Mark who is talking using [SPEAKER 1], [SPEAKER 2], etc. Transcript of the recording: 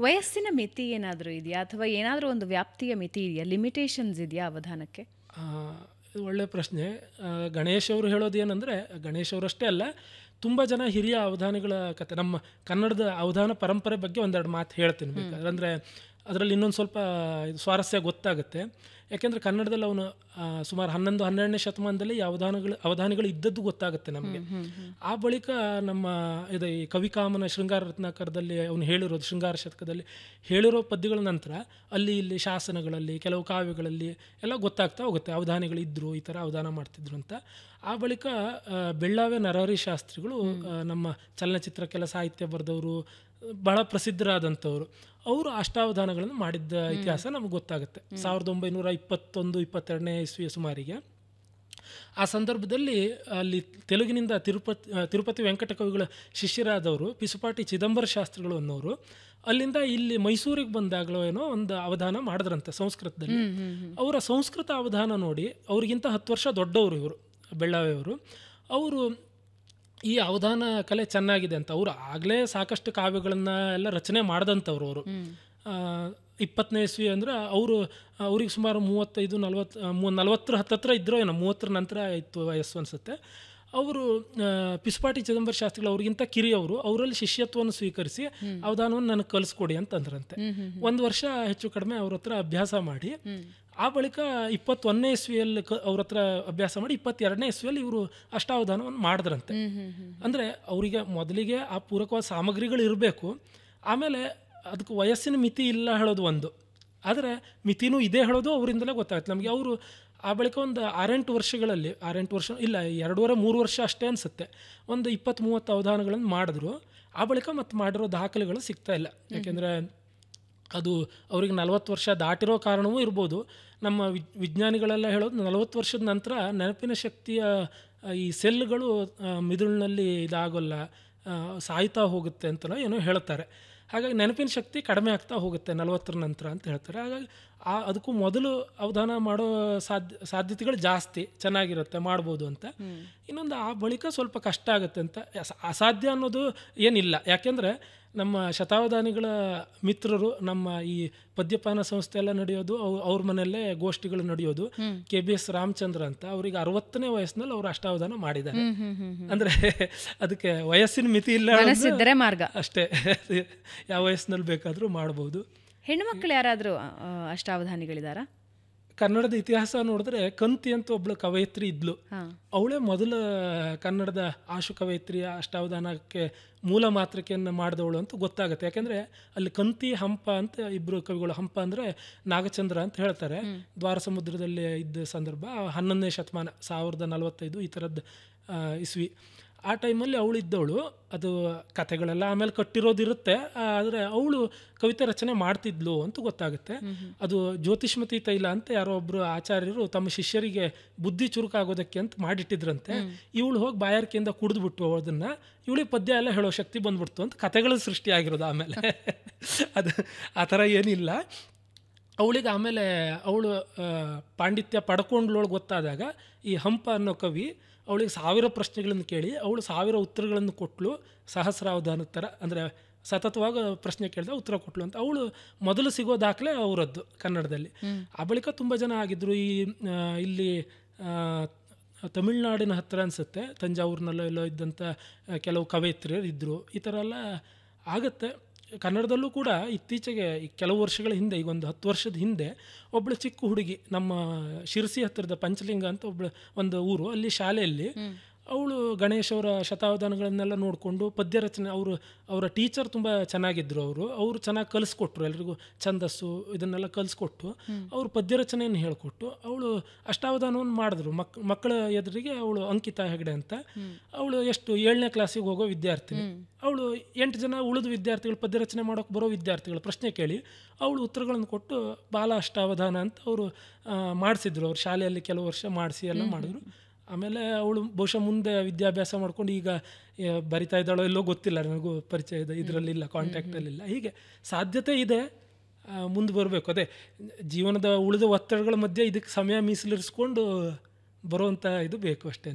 [SPEAKER 1] ವಯಸ್ಸಿನ ಮಿತಿ ಏನಾದರೂ ಇದೆಯಾ, ಅಥವಾ ಏನಾದರೂ ಒಂದು ವ್ಯಾಪ್ತಿಯ ಮಿತಿ ಇದೆಯಾ, ಲಿಮಿಟೇಷನ್ಸ್ ಇದೆಯಾ ಅವಧಾನಕ್ಕೆ?
[SPEAKER 2] ಒಳ್ಳೆಯ ಪ್ರಶ್ನೆ. ಗಣೇಶ್ ಅವರು ಹೇಳೋದು ಏನಂದರೆ, ಗಣೇಶ್ ಅವರಷ್ಟೇ ಅಲ್ಲ, ತುಂಬ ಜನ ಹಿರಿಯ ಅವಧಾನಿಗಳ ಕತೆ, ನಮ್ಮ ಕನ್ನಡದ ಅವಧಾನ ಪರಂಪರೆ ಬಗ್ಗೆ ಒಂದೆರಡು ಮಾತು ಹೇಳ್ತೀನಿ ಬೇಕಾದ್ರೆ. ಅಂದರೆ ಅದರಲ್ಲಿ ಇನ್ನೊಂದು ಸ್ವಲ್ಪ ಸ್ವಾರಸ್ಯ ಗೊತ್ತಾಗುತ್ತೆ. ಯಾಕೆಂದರೆ ಕನ್ನಡದಲ್ಲಿ ಅವನು ಸುಮಾರು 11-12ನೇ ಶತಮಾನದಲ್ಲಿ ಅವಧಾನಿಗಳು ಇದ್ದದ್ದು ಗೊತ್ತಾಗುತ್ತೆ ನಮಗೆ. ಆ ಬಳಿಕ ನಮ್ಮ ಇದು ಈ ಕವಿಕಾಮನ ಶೃಂಗಾರ ರತ್ನಾಕರದಲ್ಲಿ ಅವನು ಹೇಳಿರೋದು, ಶೃಂಗಾರ ಶತಕದಲ್ಲಿ ಹೇಳಿರೋ ಪದ್ಯಗಳ ನಂತರ ಅಲ್ಲಿ ಇಲ್ಲಿ ಶಾಸನಗಳಲ್ಲಿ ಕೆಲವು ಕಾವ್ಯಗಳಲ್ಲಿ ಎಲ್ಲ ಗೊತ್ತಾಗ್ತಾ ಹೋಗುತ್ತೆ ಅವಧಾನಿಗಳು ಇದ್ದರು, ಈ ಥರ ಅವಧಾನ ಮಾಡ್ತಿದ್ರು ಅಂತ. ಆ ಬಳಿಕ ಬೆಳ್ಳಾವೆ ನರಹರಿ ಶಾಸ್ತ್ರಿಗಳು ನಮ್ಮ ಚಲನಚಿತ್ರಕ್ಕೆಲ್ಲ ಸಾಹಿತ್ಯ ಬರೆದವರು, ಬಹಳ ಪ್ರಸಿದ್ಧರಾದಂಥವ್ರು. ಅವರು ಅಷ್ಟಾವಧಾನಗಳನ್ನು ಮಾಡಿದ್ದ ಇತಿಹಾಸ ನಮಗೆ ಗೊತ್ತಾಗುತ್ತೆ 1921-22ನೇ ಇಸ್ವಿಯ ಸುಮಾರಿಗೆ. ಆ ಸಂದರ್ಭದಲ್ಲಿ ಅಲ್ಲಿ ತೆಲುಗಿನಿಂದ ತಿರುಪತಿ ವೆಂಕಟ ಕವಿಗಳ ಶಿಷ್ಯರಾದವರು ಪಿಸುಪಾಟಿ ಚಿದಂಬರ ಶಾಸ್ತ್ರಿಗಳು ಅನ್ನೋರು ಅಲ್ಲಿಂದ ಇಲ್ಲಿ ಮೈಸೂರಿಗೆ ಬಂದಾಗಲೋ ಏನೋ ಒಂದು ಅವಧಾನ ಮಾಡಿದ್ರಂತೆ ಸಂಸ್ಕೃತದಲ್ಲಿ. ಅವರ ಸಂಸ್ಕೃತ ಅವಧಾನ ನೋಡಿ, ಅವ್ರಿಗಿಂತ 10 ವರ್ಷ ದೊಡ್ಡವರು ಇವರು, ಬೆಳ್ಳಾವೆಯವರು. ಅವರು ಈ ಅವಧಾನ ಕಲೆ ಚೆನ್ನಾಗಿದೆ ಅಂತ ಅವರು ಆಗಲೇ ಸಾಕಷ್ಟು ಕಾವ್ಯಗಳನ್ನು ಎಲ್ಲ ರಚನೆ ಮಾಡಿದಂಥವ್ರು. ಅವರು 20ನೇ ಇಸ್ವಿ ಅಂದರೆ ಅವ್ರಿಗೆ ಸುಮಾರು 35-40 ಹತ್ತತ್ರ ಇದ್ರೋ ಏನೋ, 30 ನಂತರ ಇತ್ತು ವಯಸ್ಸು ಅನಿಸುತ್ತೆ. ಅವರು ಪಿಸುಪಾಟಿ ಚಿದಂಬರ ಶಾಸ್ತ್ರಿಗಳು ಅವ್ರಿಗಿಂತ ಕಿರಿಯವರು, ಅವರಲ್ಲಿ ಶಿಷ್ಯತ್ವವನ್ನು ಸ್ವೀಕರಿಸಿ ಅವಧಾನವನ್ನು ನನಗೆ ಕಲಿಸ್ಕೊಡಿ ಅಂತಂದ್ರಂತೆ. 1 ವರ್ಷ ಹೆಚ್ಚು ಕಡಿಮೆ ಅವ್ರ ಹತ್ರ ಅಭ್ಯಾಸ ಮಾಡಿ, ಆ ಬಳಿಕ 21ನೇ ಇಸ್ವಿಯಲ್ಲಿ ಅವ್ರ ಹತ್ರ ಅಭ್ಯಾಸ ಮಾಡಿ 22ನೇ ಇಸ್ವಿಯಲ್ಲಿ ಇವರು ಅಷ್ಟಾವಧಾನವನ್ನು ಮಾಡಿದ್ರಂತೆ. ಅಂದರೆ ಅವರಿಗೆ ಮೊದಲಿಗೆ ಆ ಪೂರಕವಾದ ಸಾಮಗ್ರಿಗಳು ಇರಬೇಕು, ಆಮೇಲೆ ಅದಕ್ಕೆ ವಯಸ್ಸಿನ ಮಿತಿ ಇಲ್ಲ ಹೇಳೋದು ಒಂದು, ಆದರೆ ಮಿತಿನೂ ಇದೆ ಹೇಳೋದು ಅವರಿಂದಲೇ ಗೊತ್ತಾಗುತ್ತೆ ನಮಗೆ. ಅವರು ಆ ಬಳಿಕ ಒಂದು 6-8 ವರ್ಷಗಳಲ್ಲಿ 6-8 ವರ್ಷ ಇಲ್ಲ 2.5-3 ವರ್ಷ ಅಷ್ಟೇ ಅನಿಸುತ್ತೆ, ಒಂದು 20-30 ಅವಧಾನಗಳನ್ನು ಮಾಡಿದ್ರು. ಆ ಬಳಿಕ ಮತ್ತೆ ಮಾಡಿರೋ ದಾಖಲೆಗಳು ಸಿಗ್ತಾ ಇಲ್ಲ. ಯಾಕೆಂದರೆ ಅದು ಅವ್ರಿಗೆ 40 ವರ್ಷ ದಾಟಿರೋ ಕಾರಣವೂ ಇರ್ಬೋದು. ನಮ್ಮ ವಿಜ್ಞಾನಿಗಳೆಲ್ಲ ಹೇಳೋದು 40 ವರ್ಷದ ನಂತರ ನೆನಪಿನ ಶಕ್ತಿಯ ಈ ಸೆಲ್ಗಳು ಮಿದುಳಿನಲ್ಲಿ ಇದಾಗೋಲ್ಲ, ಸಾಯ್ತಾ ಹೋಗುತ್ತೆ ಅಂತಲೋ ಏನೋ ಹೇಳ್ತಾರೆ. ಹಾಗಾಗಿ ನೆನಪಿನ ಶಕ್ತಿ ಕಡಿಮೆ ಆಗ್ತಾ ಹೋಗುತ್ತೆ 40ರ ನಂತರ ಅಂತ ಹೇಳ್ತಾರೆ. ಹಾಗಾಗಿ ಅದಕ್ಕೂ ಮೊದಲು ಅವಧಾನ ಮಾಡೋ ಸಾಧ್ಯತೆಗಳು ಜಾಸ್ತಿ, ಚೆನ್ನಾಗಿರುತ್ತೆ, ಮಾಡ್ಬೋದು ಅಂತ. ಇನ್ನೊಂದು ಆ ಬಳಿಕ ಸ್ವಲ್ಪ ಕಷ್ಟ ಆಗುತ್ತೆ ಅಂತ. ಅಸಾಧ್ಯ ಅನ್ನೋದು ಏನಿಲ್ಲ, ಯಾಕೆಂದರೆ ನಮ್ಮ ಶತಾವಧಾನಿಗಳ ಮಿತ್ರರು, ನಮ್ಮ ಈ ಪದ್ಯಪಾನ ಸಂಸ್ಥೆ ಎಲ್ಲ ನಡೆಯೋದು ಅವ್ರ ಮನೆಯಲ್ಲೇ ಗೋಷ್ಠಿಗಳು ನಡೆಯೋದು. KBS ರಾಮಚಂದ್ರ ಅಂತ, ಅವ್ರಿಗೆ 60ನೇ ವಯಸ್ಸಿನಲ್ಲಿ ಅವರು ಅಷ್ಟಾವಧಾನ ಮಾಡಿದ್ದಾರೆ. ಅಂದರೆ ಅದಕ್ಕೆ ವಯಸ್ಸಿನ ಮಿತಿ ಇಲ್ಲ,
[SPEAKER 1] ಮಾರ್ಗ
[SPEAKER 2] ಅಷ್ಟೇ, ಯಾವ ವಯಸ್ಸಿನಲ್ಲಿ ಬೇಕಾದರೂ ಮಾಡ್ಬೋದು.
[SPEAKER 1] ಹೆಣ್ಣುಮಕ್ಕಳು ಯಾರಾದರೂ ಅಷ್ಟಾವಧಾನಿಗಳಿದಾರಾ?
[SPEAKER 2] ಕನ್ನಡದ ಇತಿಹಾಸ ನೋಡಿದ್ರೆ ಕಂತಿ ಅಂತ ಒಬ್ಳು ಕವಯಿತ್ರಿ ಇದ್ಲು. ಅವಳೇ ಮೊದಲ ಕನ್ನಡದ ಆಶು ಕವಯಿತ್ರಿಯ ಅಷ್ಟಾವಧಾನಕ್ಕೆ ಮೂಲ ಮಾತೃಕೆಯನ್ನು ಮಾಡಿದವಳು ಅಂತ ಗೊತ್ತಾಗುತ್ತೆ. ಯಾಕೆಂದರೆ ಅಲ್ಲಿ ಕಂತಿ, ಹಂಪ ಅಂತ ಇಬ್ಬರು ಕವಿಗಳು. ಹಂಪ ಅಂದರೆ ನಾಗಚಂದ್ರ ಅಂತ ಹೇಳ್ತಾರೆ. ದ್ವಾರ ಸಮುದ್ರದಲ್ಲಿ ಇದ್ದ ಸಂದರ್ಭ 11ನೇ ಶತಮಾನ, 1045 ಈ ಥರದ್ದು ಇಸ್ವಿ. ಆ ಟೈಮಲ್ಲಿ ಅವಳು ಇದ್ದವಳು. ಅದು ಕಥೆಗಳೆಲ್ಲ ಆಮೇಲೆ ಕಟ್ಟಿರೋದಿರುತ್ತೆ, ಆದರೆ ಅವಳು ಕವಿತೆ ರಚನೆ ಮಾಡ್ತಿದ್ಲು ಅಂತ ಗೊತ್ತಾಗುತ್ತೆ. ಅದು ಜ್ಯೋತಿಷ್ಮತಿ ತೈಲ ಅಂತ ಯಾರೋ ಒಬ್ಬರು ಆಚಾರ್ಯರು ತಮ್ಮ ಶಿಷ್ಯರಿಗೆ ಬುದ್ಧಿ ಚುರುಕಾಗೋದಕ್ಕೆ ಅಂತ ಮಾಡಿಟ್ಟಿದ್ರಂತೆ. ಇವಳು ಹೋಗಿ ಬಾಯಾರಿಕೆಯಿಂದ ಕುಡಿದ್ಬಿಟ್ಟು ಅದನ್ನು, ಇವಳಿಗೆ ಪದ್ಯ ಎಲ್ಲ ಹೇಳೋ ಶಕ್ತಿ ಬಂದ್ಬಿಡ್ತು ಅಂತ ಕಥೆಗಳ ಸೃಷ್ಟಿಯಾಗಿರೋದು. ಆಮೇಲೆ ಅದು ಆ ಥರ ಏನಿಲ್ಲ. ಅವಳಿಗೆ ಆಮೇಲೆ ಅವಳು ಪಾಂಡಿತ್ಯ ಪಡ್ಕೊಂಡ್ಲೊಳಗೆ ಗೊತ್ತಾದಾಗ ಈ ಹಂಪ ಅನ್ನೋ ಕವಿ ಅವಳಿಗೆ 1000 ಪ್ರಶ್ನೆಗಳನ್ನು ಕೇಳಿ ಅವಳು 1000 ಉತ್ತರಗಳನ್ನು ಕೊಟ್ಟಳು. ಸಹಸ್ರಾವಧಾನದ ಥರ, ಅಂದರೆ ಸತತವಾಗಿ ಪ್ರಶ್ನೆ ಕೇಳಿದ ಉತ್ತರ ಕೊಟ್ಟಳು ಅಂತ. ಅವಳು ಮೊದಲು ಸಿಗೋ ದಾಖಲೆ ಅವರದ್ದು ಕನ್ನಡದಲ್ಲಿ. ಆ ಬಳಿಕ ತುಂಬ ಜನ ಆಗಿದ್ದರು. ಇಲ್ಲಿ ತಮಿಳ್ನಾಡಿನ ಹತ್ತಿರ ಅನಿಸುತ್ತೆ, ತಂಜಾವೂರಿನಲ್ಲೋ ಎಲ್ಲೋ ಇದ್ದಂಥ ಕೆಲವು ಕವಯಿತ್ರಿಯರು ಇದ್ದರು. ಈ ಥರ ಎಲ್ಲ ಆಗುತ್ತೆ. ಕನ್ನಡದಲ್ಲೂ ಕೂಡ ಇತ್ತೀಚೆಗೆ ಕೆಲವು ವರ್ಷಗಳ ಹಿಂದೆ, ಈಗ ಒಂದು 10 ವರ್ಷದ ಹಿಂದೆ, ಒಬ್ಬಳು ಚಿಕ್ಕ ಹುಡುಗಿ ನಮ್ಮ ಶಿರಸಿ ಹತ್ತಿರದ ಪಂಚಲಿಂಗ ಅಂತ ಒಂದು ಊರು, ಅಲ್ಲಿ ಶಾಲೆಯಲ್ಲಿ ಅವಳು ಗಣೇಶ್ ಅವರ ಶತಾವಧಾನಗಳನ್ನೆಲ್ಲ ನೋಡಿಕೊಂಡು ಪದ್ಯ ರಚನೆ, ಅವರ ಟೀಚರ್ ತುಂಬ ಚೆನ್ನಾಗಿದ್ದರು. ಅವರು ಚೆನ್ನಾಗಿ ಕಲಿಸ್ಕೊಟ್ರು, ಎಲ್ರಿಗೂ ಛಂದಸ್ಸು ಇದನ್ನೆಲ್ಲ ಕಲಿಸ್ಕೊಟ್ಟು ಅವರು ಪದ್ಯ ರಚನೆಯನ್ನು ಹೇಳಿಕೊಟ್ಟು ಅವಳು ಅಷ್ಟಾವಧಾನವನ್ನು ಮಾಡಿದ್ರು. ಮಕ್ಕಳ ಎದುರಿಗೆ ಅವಳು ಅಂಕಿತಾ ಹೆಗಡೆ ಅಂತ, ಅವಳು ಎಷ್ಟು 7ನೇ ಕ್ಲಾಸಿಗೆ ಹೋಗೋ ವಿದ್ಯಾರ್ಥಿನಿ. ಅವಳು 8 ಜನ ಉಳಿದ ವಿದ್ಯಾರ್ಥಿಗಳು, ಪದ್ಯ ರಚನೆ ಮಾಡೋಕ್ಕೆ ಬರೋ ವಿದ್ಯಾರ್ಥಿಗಳು ಪ್ರಶ್ನೆ ಕೇಳಿ ಅವಳು ಉತ್ತರಗಳನ್ನು ಕೊಟ್ಟು ಬಾಲ ಅಷ್ಟಾವಧಾನ ಅಂತ ಅವರು ಮಾಡಿಸಿದ್ರು. ಅವ್ರ ಶಾಲೆಯಲ್ಲಿ ಕೆಲವು ವರ್ಷ ಮಾಡಿಸಿ ಎಲ್ಲ ಮಾಡಿದ್ರು. ಆಮೇಲೆ ಅವಳು ಬಹುಶಃ ಮುಂದೆ ವಿದ್ಯಾಭ್ಯಾಸ ಮಾಡ್ಕೊಂಡು ಈಗ ಬರಿತಾ ಇದ್ದಾಳೋ ಎಲ್ಲೋ ಗೊತ್ತಿಲ್ಲ, ನನಗೂ ಪರಿಚಯ ಇದೆ ಇದರಲ್ಲಿಲ್ಲ, ಕಾಂಟ್ಯಾಕ್ಟಲ್ಲಿಲ್ಲ. ಹೀಗೆ ಸಾಧ್ಯತೆ ಇದೆ, ಮುಂದೆ ಬರಬೇಕು. ಅದೇ ಜೀವನದ ಉಳಿದ ಒತ್ತಡಗಳ ಮಧ್ಯೆ ಇದಕ್ಕೆ ಸಮಯ ಮೀಸಲಿರಿಸ್ಕೊಂಡು ಬರುವಂಥ ಇದು ಬೇಕು ಅಷ್ಟೇ.